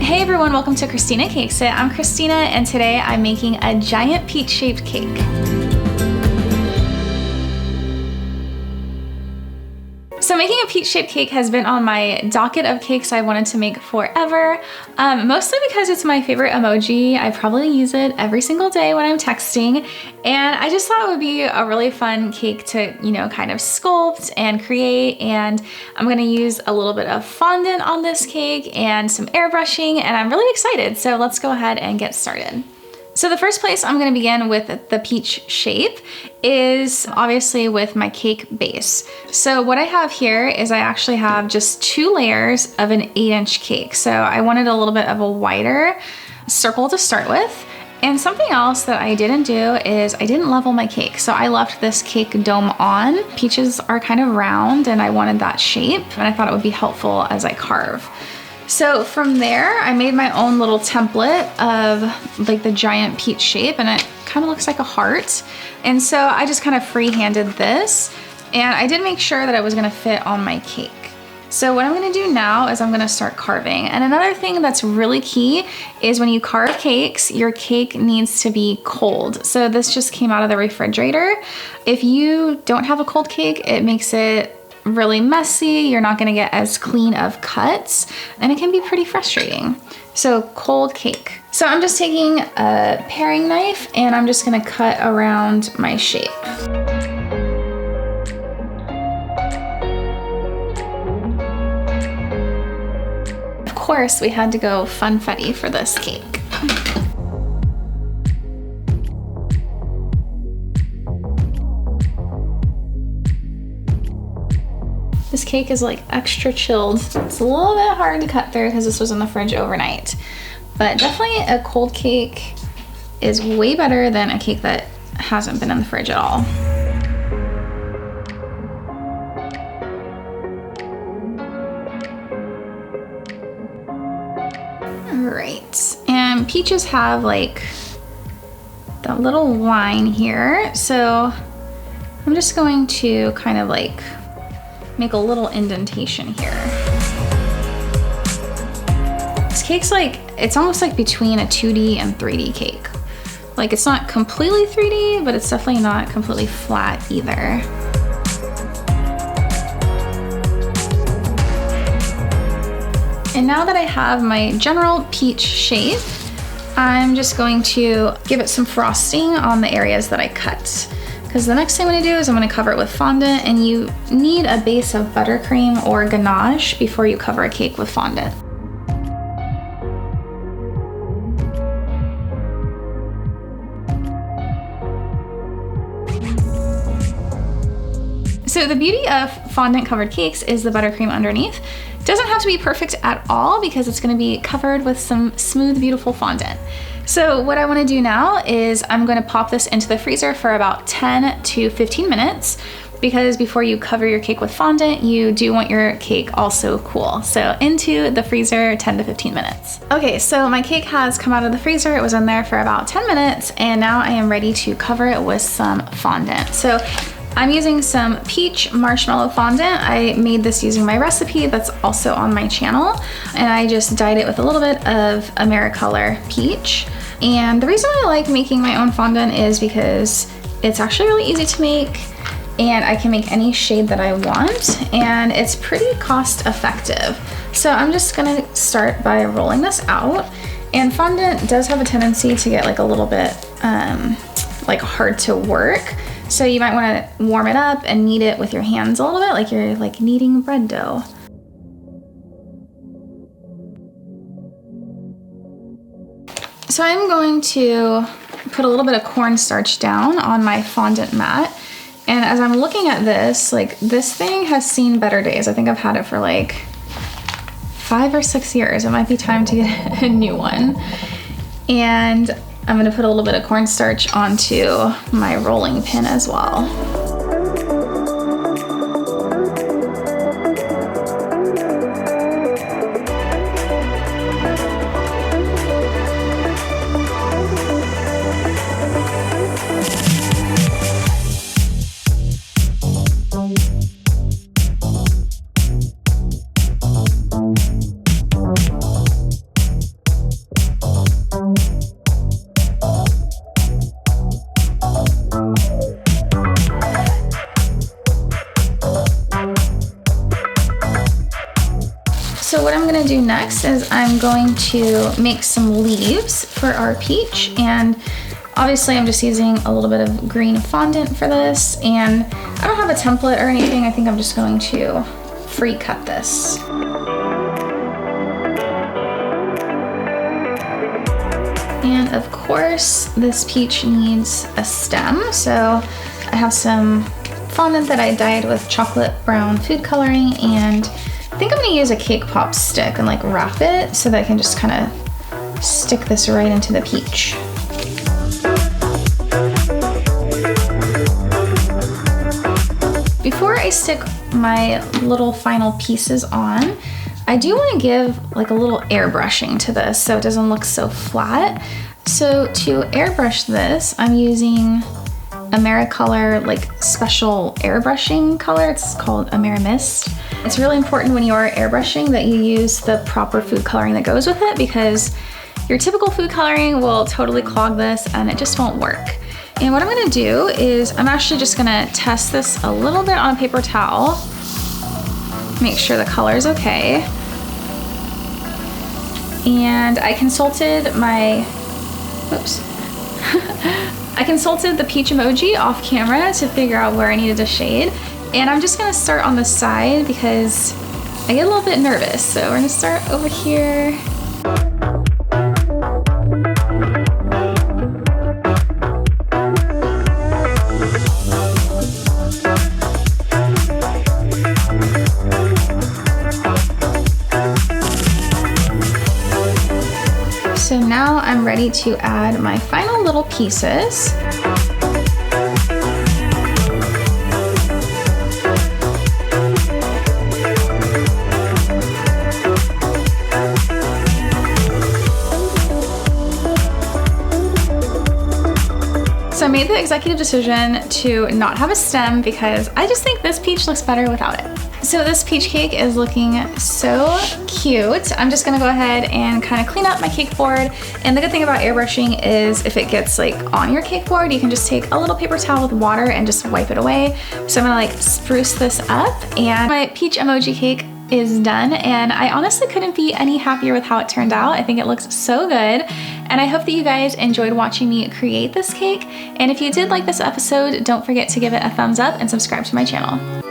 Hey everyone, welcome to Christina Cakes It. I'm Christina and today I'm making a giant peach-shaped cake. So making a peach-shaped cake has been on my docket of cakes I wanted to make forever, mostly because it's my favorite emoji. I probably use it every single day when I'm texting, and I just thought it would be a really fun cake to, kind of sculpt and create, and I'm gonna use a little bit of fondant on this cake and some airbrushing, and I'm really excited, so let's go ahead and get started. So the first place I'm gonna begin with the peach shape is obviously with my cake base. So what I have here is I actually have just 2 layers of an 8-inch cake. So I wanted a little bit of a wider circle to start with. And something else that I didn't do is I didn't level my cake. So I left this cake dome on. Peaches are kind of round and I wanted that shape, and I thought it would be helpful as I carve. So from there, I made my own little template of like the giant peach shape, and it kind of looks like a heart. And so I just kind of freehanded this, and I did make sure that it was gonna fit on my cake. So what I'm gonna do now is I'm gonna start carving. And another thing that's really key is when you carve cakes, your cake needs to be cold. So this just came out of the refrigerator. If you don't have a cold cake, it makes it really messy. You're not gonna get as clean of cuts, and it can be pretty frustrating. So cold cake. So I'm just taking a paring knife and I'm just gonna cut around my shape. Of course, we had to go funfetti for this cake. This cake is like extra chilled. It's a little bit hard to cut through because this was in the fridge overnight. But definitely a cold cake is way better than a cake that hasn't been in the fridge at all. All right, and peaches have like that little line here. So I'm just going to kind of like make a little indentation here. This cake's like, it's almost like between a 2D and 3D cake. Like it's not completely 3D, but it's definitely not completely flat either. And now that I have my general peach shape, I'm just going to give it some frosting on the areas that I cut. Because the next thing I'm gonna do is I'm gonna cover it with fondant, and you need a base of buttercream or ganache before you cover a cake with fondant. So the beauty of fondant covered cakes is the buttercream underneath. It doesn't have to be perfect at all because it's gonna be covered with some smooth, beautiful fondant. So what I wanna do now is I'm gonna pop this into the freezer for about 10 to 15 minutes, because before you cover your cake with fondant, you do want your cake also cool. So into the freezer, 10 to 15 minutes. Okay, so my cake has come out of the freezer. It was in there for about 10 minutes, and now I am ready to cover it with some fondant. So I'm using some peach marshmallow fondant. I made this using my recipe that's also on my channel, and I just dyed it with a little bit of Americolor peach. And the reason I like making my own fondant is because it's actually really easy to make, and I can make any shade that I want, and it's pretty cost effective. So I'm just gonna start by rolling this out. And fondant does have a tendency to get like a little bit like hard to work. So you might wanna warm it up and knead it with your hands a little bit, like you're like kneading bread dough. So I'm going to put a little bit of cornstarch down on my fondant mat. And as I'm looking at this, like this thing has seen better days. I think I've had it for like 5 or 6 years. It might be time to get a new one. And I'm gonna put a little bit of cornstarch onto my rolling pin as well. gonna do next is I'm going to make some leaves for our peach, and obviously I'm just using a little bit of green fondant for this, and I don't have a template or anything. I think I'm just going to free cut this. And of course, this peach needs a stem, so I have some fondant that I dyed with chocolate brown food coloring, and I think I'm gonna use a cake pop stick and like wrap it so that I can just kind of stick this right into the peach. Before I stick my little final pieces on, I do want to give like a little airbrushing to this so it doesn't look so flat. So to airbrush this, I'm using Americolor like special airbrushing color. It's called Amerimist. It's really important when you're airbrushing that you use the proper food coloring that goes with it, because your typical food coloring will totally clog this and it just won't work. And what I'm gonna do is I'm actually just gonna test this a little bit on a paper towel, make sure the color is okay. And I consulted my, oops. I consulted the peach emoji off camera to figure out where I needed to shade. And I'm just gonna start on the side because I get a little bit nervous. So we're gonna start over here. So now I'm ready to add my final little pieces. So I made the executive decision to not have a stem because I just think this peach looks better without it. So this peach cake is looking so cute. I'm just gonna go ahead and kind of clean up my cake board. And the good thing about airbrushing is if it gets like on your cake board, you can just take a little paper towel with water and just wipe it away. So I'm gonna like spruce this up, and my peach emoji cake is done, and I honestly couldn't be any happier with how it turned out. I think it looks so good, and I hope that you guys enjoyed watching me create this cake. And if you did like this episode, don't forget to give it a thumbs up and subscribe to my channel.